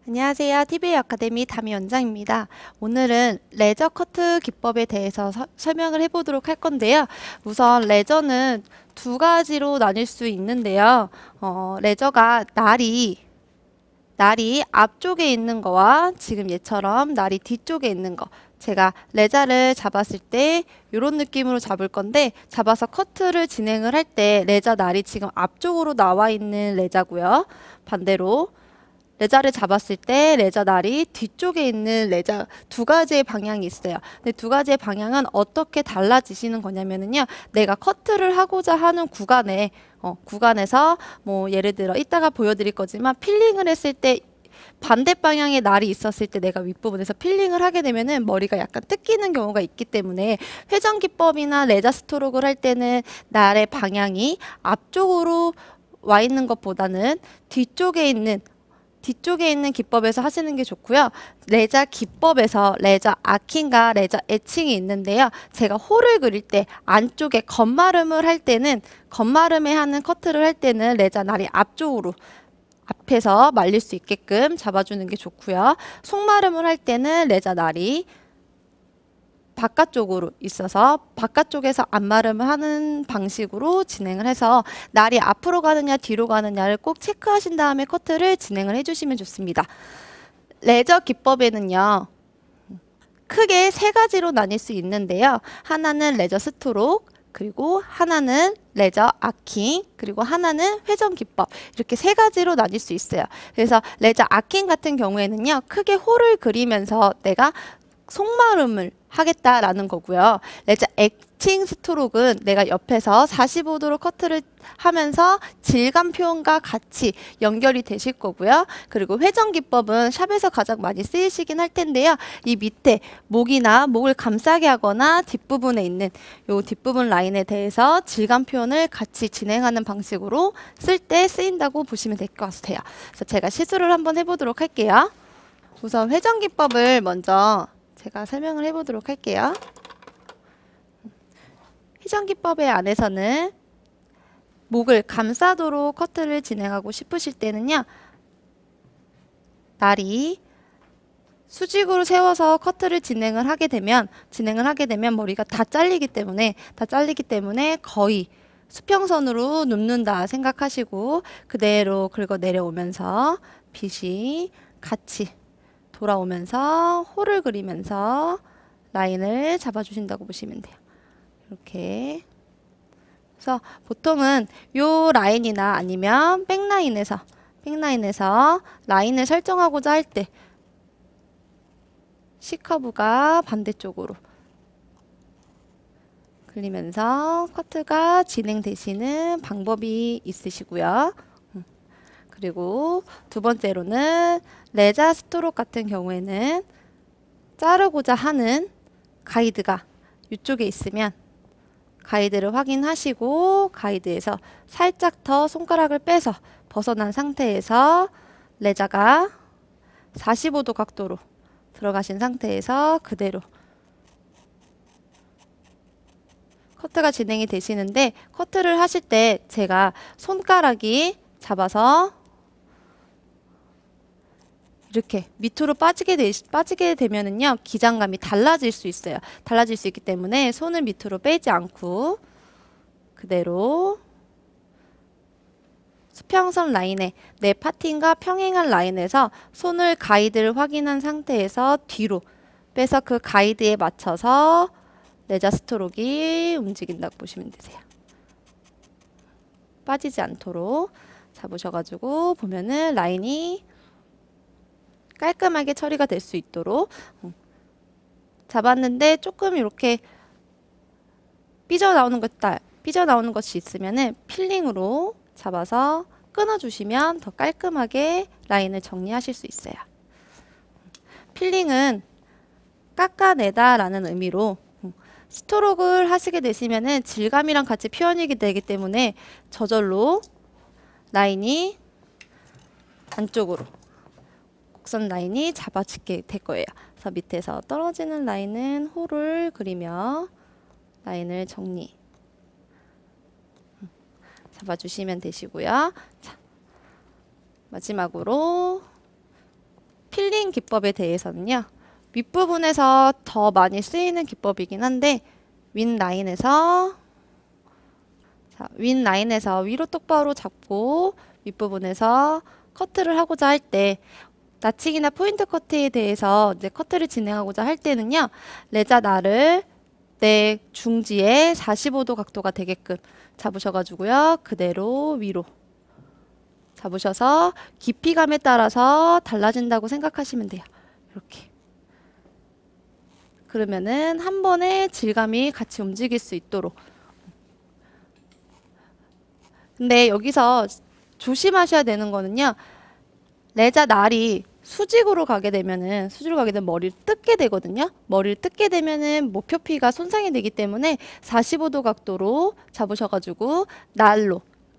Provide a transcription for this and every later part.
안녕하세요. TVA 아카데미 담임 원장입니다. 오늘은 레저 커트 기법에 대해서 설명을 해보도록 할 건데요. 우선 레저는 두 가지로 나뉠 수 있는데요. 레저가 날이 앞쪽에 있는 거와 지금 얘처럼 날이 뒤쪽에 있는 거. 제가 레자를 잡았을 때 이런 느낌으로 잡을 건데 잡아서 커트를 진행을 할 때 레자 날이 지금 앞쪽으로 나와 있는 레자고요. 반대로 레자를 잡았을 때 레자 날이 뒤쪽에 있는 레자 두 가지의 방향이 있어요. 근데 두 가지의 방향은 어떻게 달라지시는 거냐면은요. 내가 커트를 하고자 하는 구간에서 뭐 예를 들어 이따가 보여드릴 거지만 필링을 했을 때 반대 방향의 날이 있었을 때 내가 윗부분에서 필링을 하게 되면은 머리가 약간 뜯기는 경우가 있기 때문에 회전 기법이나 레자 스트로크를 할 때는 날의 방향이 앞쪽으로 와 있는 것보다는 뒤쪽에 있는 기법에서 하시는 게 좋고요. 레자 기법에서 레자 아킹과 레자 에칭이 있는데요. 제가 홀을 그릴 때 안쪽에 겉마름에 하는 커트를 할 때는 레자 날이 앞에서 말릴 수 있게끔 잡아주는 게 좋고요. 속마름을 할 때는 레자 날이 바깥쪽으로 있어서 바깥쪽에서 앞마름을 하는 방식으로 진행을 해서 날이 앞으로 가느냐 뒤로 가느냐를 꼭 체크하신 다음에 커트를 진행을 해주시면 좋습니다. 레저 기법에는요. 크게 세 가지로 나뉠 수 있는데요. 하나는 레저 스트로크, 그리고 하나는 레저 아킹, 그리고 하나는 회전 기법. 이렇게 세 가지로 나뉠 수 있어요. 그래서 레저 아킹 같은 경우에는요. 크게 홀을 그리면서 내가 속마름을 하겠다라는 거고요. 레저 에칭 스트로크는 내가 옆에서 45도로 커트를 하면서 질감 표현과 같이 연결이 되실 거고요. 그리고 회전 기법은 샵에서 가장 많이 쓰이시긴 할 텐데요. 이 밑에 목을 감싸게 하거나 뒷부분에 있는 요 뒷부분 라인에 대해서 질감 표현을 같이 진행하는 방식으로 쓸 때 쓰인다고 보시면 될 것 같아요. 그래서 제가 시술을 한번 해보도록 할게요. 우선 회전 기법을 먼저 제가 설명을 해보도록 할게요. 회전 기법의 안에서는 목을 감싸도록 커트를 진행하고 싶으실 때는요. 날이 수직으로 세워서 커트를 진행을 하게 되면 머리가 다 잘리기 때문에 거의 수평선으로 눕는다 생각하시고 그대로 긁어 내려오면서 빗이 같이 돌아오면서 홀을 그리면서 라인을 잡아주신다고 보시면 돼요. 이렇게. 그래서 보통은 요 라인이나 아니면 백라인에서 라인을 설정하고자 할 때 C커브가 반대쪽으로 그리면서 커트가 진행되시는 방법이 있으시고요. 그리고 두 번째로는 레자 스트로크 같은 경우에는 자르고자 하는 가이드가 이쪽에 있으면 가이드를 확인하시고 가이드에서 살짝 더 손가락을 빼서 벗어난 상태에서 레자가 45도 각도로 들어가신 상태에서 그대로 커트가 진행이 되시는데 커트를 하실 때 제가 손가락이 잡아서 이렇게 밑으로 빠지게 되면은요, 기장감이 달라질 수 있어요. 달라질 수 있기 때문에 손을 밑으로 빼지 않고 그대로 수평선 라인에 내 파팅과 평행한 라인에서 손을 가이드를 확인한 상태에서 뒤로 빼서 그 가이드에 맞춰서 레자 스트로크가 움직인다고 보시면 되세요. 빠지지 않도록 잡으셔가지고 보면은 라인이 깔끔하게 처리가 될 수 있도록 잡았는데 조금 이렇게 삐져나오는 것이 있으면은 필링으로 잡아서 끊어주시면 더 깔끔하게 라인을 정리하실 수 있어요. 필링은 깎아내다 라는 의미로 스트로크를 하시게 되시면은 질감이랑 같이 표현이 되기 때문에 저절로 라인이 안쪽으로 곡선 라인이 잡아지게 될 거예요. 그래서 밑에서 떨어지는 라인은 홀을 그리며 라인을 잡아주시면 되시고요. 자, 마지막으로 필링 기법에 대해서는요. 윗부분에서 더 많이 쓰이는 기법이긴 한데 윗라인에서 위로 똑바로 잡고 윗부분에서 커트를 하고자 할 때 나칭이나 포인트 커트에 대해서 이제 커트를 진행하고자 할 때는요. 레자 날을 내 중지에 45도 각도가 되게끔 잡으셔가지고요. 그대로 위로 잡으셔서 깊이감에 따라서 달라진다고 생각하시면 돼요. 이렇게. 그러면은 한 번에 질감이 같이 움직일 수 있도록. 근데 여기서 조심하셔야 되는 거는요. 레자 날이 수직으로 가게 되면 머리를 뜯게 되거든요. 머리를 뜯게 되면은 목표피가 손상이 되기 때문에 45도 각도로 잡으셔가지고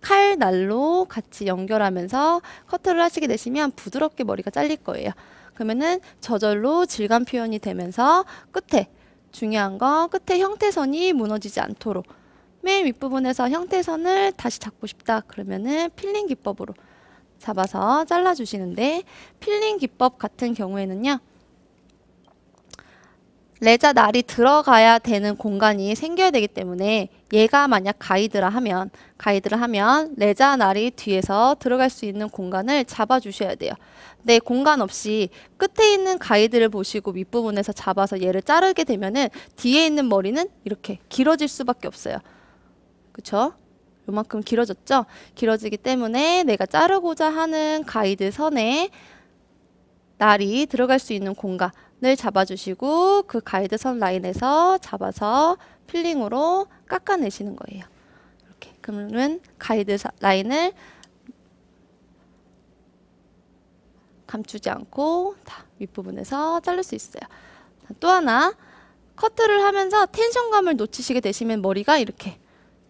칼 날로 같이 연결하면서 커트를 하시게 되시면 부드럽게 머리가 잘릴 거예요. 그러면은 저절로 질감 표현이 되면서 중요한 건 끝에 형태선이 무너지지 않도록 맨 윗부분에서 형태선을 다시 잡고 싶다. 그러면은 필링 기법으로 잡아서 잘라주시는데 필링 기법 같은 경우에는요. 레자 날이 들어가야 되는 공간이 생겨야 되기 때문에 얘가 만약 가이드를 하면 레자 날이 뒤에서 들어갈 수 있는 공간을 잡아주셔야 돼요. 네, 공간 없이 끝에 있는 가이드를 보시고 윗부분에서 잡아서 얘를 자르게 되면은 뒤에 있는 머리는 이렇게 길어질 수밖에 없어요. 그쵸? 요만큼 길어졌죠? 길어지기 때문에 내가 자르고자 하는 가이드 선에 날이 들어갈 수 있는 공간을 잡아주시고 그 가이드 선 라인에서 잡아서 필링으로 깎아내시는 거예요. 이렇게. 그러면 가이드 라인을 감추지 않고 다 윗부분에서 자를 수 있어요. 또 하나, 커트를 하면서 텐션감을 놓치시게 되시면 머리가 이렇게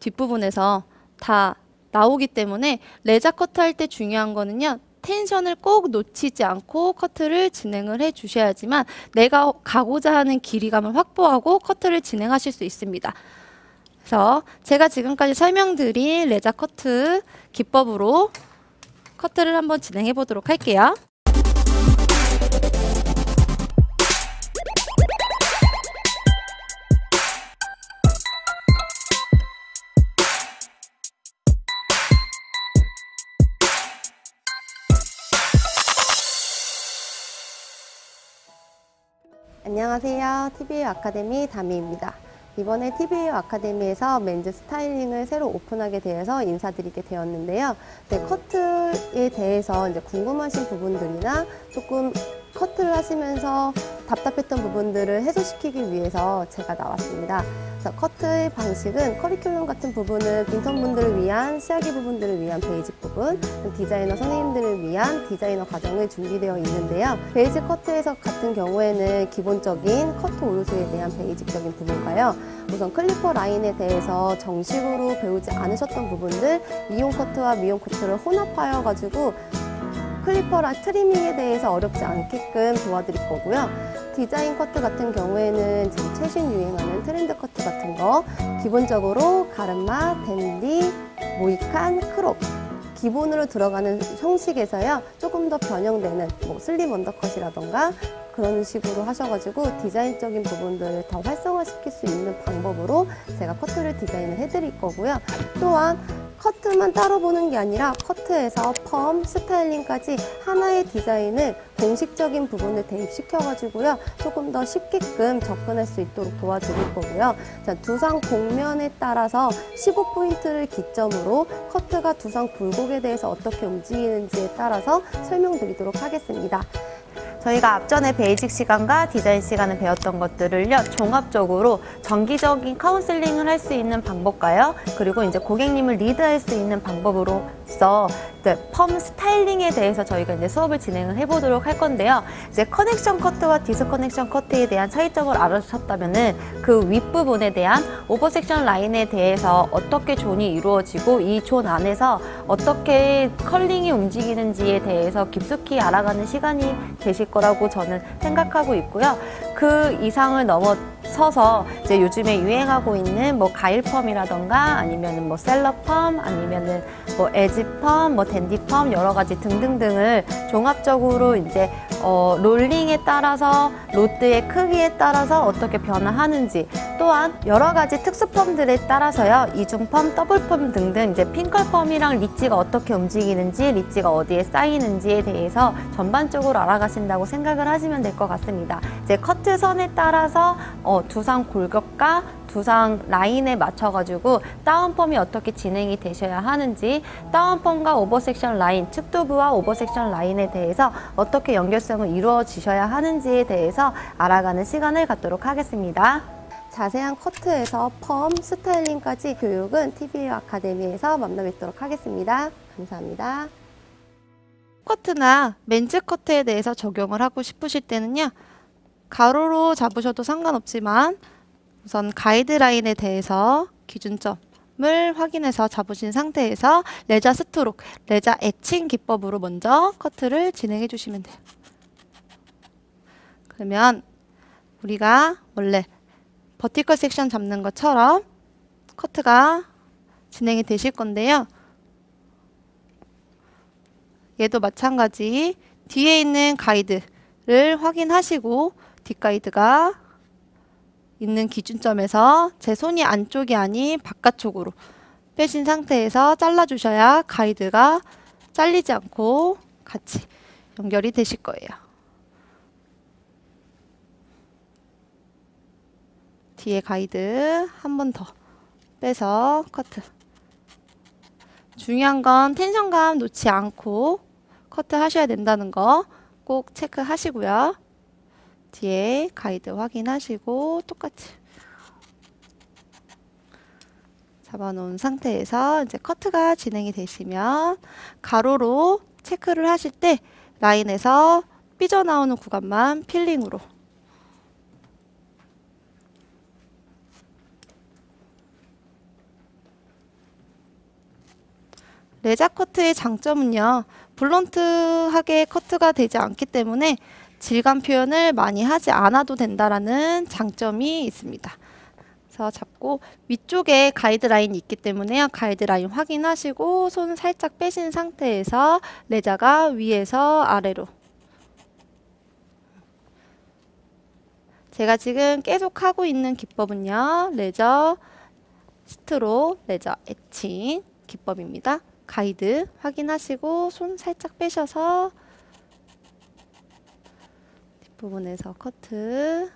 뒷부분에서 다 나오기 때문에 레자 커트 할 때 중요한 거는요. 텐션을 꼭 놓치지 않고 커트를 진행을 해 주셔야지만 내가 가고자 하는 길이감을 확보하고 커트를 진행하실 수 있습니다. 그래서 제가 지금까지 설명드린 레자 커트 기법으로 커트를 한번 진행해 보도록 할게요. 안녕하세요. TV웨어 아카데미 다미입니다. 이번에 TV웨어 아카데미에서 맨즈 스타일링을 새로 오픈하게 되어서 인사드리게 되었는데요. 네, 커트에 대해서 이제 궁금하신 부분들이나 조금 커트를 하시면서 답답했던 부분들을 해소시키기 위해서 제가 나왔습니다. 그래서 커트의 방식은 커리큘럼 같은 부분은 빈턴분들을 위한 시야기 부분들을 위한 베이직 부분, 디자이너 선생님들을 위한 디자이너 과정이 준비되어 있는데요. 베이직 커트에서 같은 경우에는 기본적인 커트 오요소에 대한 베이직적인 부분과요. 우선 클리퍼 라인에 대해서 정식으로 배우지 않으셨던 부분들, 미용 커트와 미용 커트를 혼합하여 가지고 클리퍼랑 트리밍에 대해서 어렵지 않게끔 도와드릴 거고요. 디자인 커트 같은 경우에는 지금 최신 유행하는 트렌드 커트 같은 거 기본적으로 가르마, 댄디, 모이칸, 크롭 기본으로 들어가는 형식에서요. 조금 더 변형되는 슬립 언더컷이라던가 그런 식으로 하셔가지고 디자인적인 부분들을 더 활성화시킬 수 있는 방법으로 제가 커트를 디자인을 해드릴 거고요. 또한 커트만 따로 보는 게 아니라 커트에서 펌, 스타일링까지 하나의 디자인을 공식적인 부분을 대입시켜가지고요. 조금 더 쉽게끔 접근할 수 있도록 도와드릴 거고요. 자, 두상 곡면에 따라서 15포인트를 기점으로 커트가 두상 굴곡에 대해서 어떻게 움직이는지에 따라서 설명드리도록 하겠습니다. 저희가 앞전에 베이직 시간과 디자인 시간에 배웠던 것들을요, 종합적으로 정기적인 카운슬링을 할 수 있는 방법과요, 그리고 이제 고객님을 리드할 수 있는 방법으로서 펌 스타일링에 대해서 저희가 이제 수업을 진행을 해보도록 할 건데요. 이제 커넥션 커트와 디스커넥션 커트에 대한 차이점을 알아주셨다면은 그 윗부분에 대한 오버섹션 라인에 대해서 어떻게 존이 이루어지고 이 존 안에서 어떻게 컬링이 움직이는지에 대해서 깊숙이 알아가는 시간이 되실 거라고 저는 생각하고 있고요. 그 이상을 넘어서서 이제 요즘에 유행하고 있는 가일펌이라던가 아니면은 셀러펌 아니면은 에지펌, 댄디펌 여러 가지 등등등을 종합적으로 이제 롤링에 따라서 로드의 크기에 따라서 어떻게 변화하는지, 또한 여러 가지 특수펌들에 따라서요, 이중펌, 더블펌 등등 이제 핑클펌이랑 리치가 어떻게 움직이는지, 리치가 어디에 쌓이는지에 대해서 전반적으로 알아가신다고 생각을 하시면 될 것 같습니다. 이제 커트선에 따라서 두상 골격과 두상 라인에 맞춰가지고 다운펌이 어떻게 진행이 되셔야 하는지, 다운펌과 오버섹션 라인, 측두부와 오버섹션 라인에 대해서 어떻게 연결성을 이루어지셔야 하는지에 대해서 알아가는 시간을 갖도록 하겠습니다. 자세한 커트에서 펌, 스타일링까지 교육은 TV웨어 아카데미에서 만나뵙도록 하겠습니다. 감사합니다. 커트나 맨즈 커트에 대해서 적용을 하고 싶으실 때는요, 가로로 잡으셔도 상관없지만 우선 가이드라인에 대해서 기준점을 확인해서 잡으신 상태에서 레자 스트록, 레자 에칭 기법으로 먼저 커트를 진행해 주시면 돼요. 그러면 우리가 원래 버티컬 섹션 잡는 것처럼 커트가 진행이 되실 건데요. 얘도 마찬가지 뒤에 있는 가이드를 확인하시고 뒷가이드가 있는 기준점에서 제 손이 안쪽이 아닌 바깥쪽으로 빼신 상태에서 잘라주셔야 가이드가 잘리지 않고 같이 연결이 되실 거예요. 뒤에 가이드 한 번 더 빼서 커트. 중요한 건 텐션감 놓지 않고 커트 하셔야 된다는 거 꼭 체크하시고요. 뒤에 가이드 확인하시고 똑같이 잡아놓은 상태에서 이제 커트가 진행이 되시면 가로로 체크를 하실 때 라인에서 삐져나오는 구간만 필링으로 레자 커트의 장점은요, 블런트하게 커트가 되지 않기 때문에 질감 표현을 많이 하지 않아도 된다라는 장점이 있습니다. 그래서 잡고 위쪽에 가이드라인이 있기 때문에요, 가이드라인 확인하시고 손 살짝 빼신 상태에서 레자가 위에서 아래로, 제가 지금 계속 하고 있는 기법은요, 레저 스트로, 레저 에칭 기법입니다. 가이드 확인하시고 손 살짝 빼셔서 뒷부분에서 커트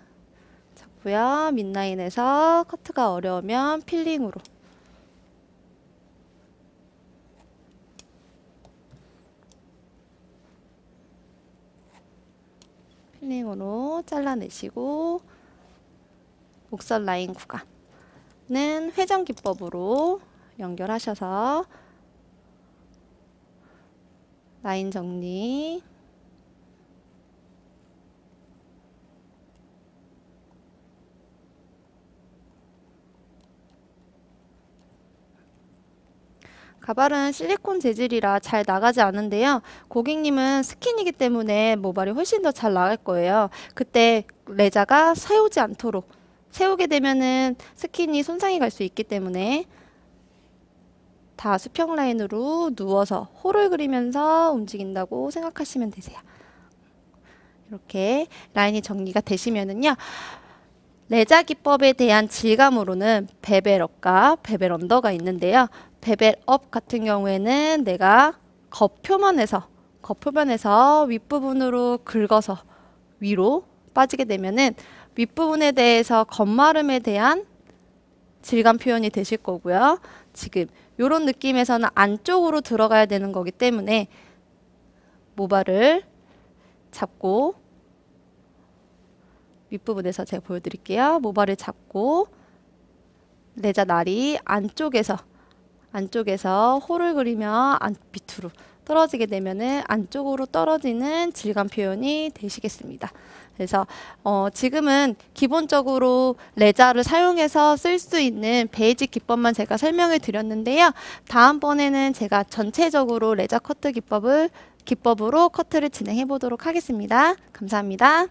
잡고요. mid라인에서 커트가 어려우면 필링으로 잘라내시고 목선 라인 구간은 회전 기법으로 연결하셔서 라인 정리, 가발은 실리콘 재질이라 잘 나가지 않은데요. 고객님은 스킨이기 때문에 모발이 훨씬 더 잘 나갈 거예요. 그때 레자가 세우지 않도록, 세우게 되면은 스킨이 손상이 갈 수 있기 때문에 다 수평 라인으로 누워서 홀을 그리면서 움직인다고 생각하시면 되세요. 이렇게 라인이 정리가 되시면은요, 레자 기법에 대한 질감으로는 베벨업과 베벨 언더가 있는데요. 베벨업 같은 경우에는 내가 겉표면에서 윗부분으로 긁어서 위로 빠지게 되면은 윗부분에 대해서 겉마름에 대한 질감 표현이 되실 거고요. 지금 이런 느낌에서는 안쪽으로 들어가야 되는 거기 때문에 모발을 잡고 윗부분에서 제가 보여드릴게요. 모발을 잡고 레자 날이 안쪽에서 홀을 그리며 밑으로 떨어지게 되면은 안쪽으로 떨어지는 질감 표현이 되시겠습니다. 그래서 지금은 기본적으로 레자를 사용해서 쓸 수 있는 베이직 기법만 제가 설명을 드렸는데요. 다음번에는 제가 전체적으로 레자 커트 기법으로 커트를 진행해 보도록 하겠습니다. 감사합니다.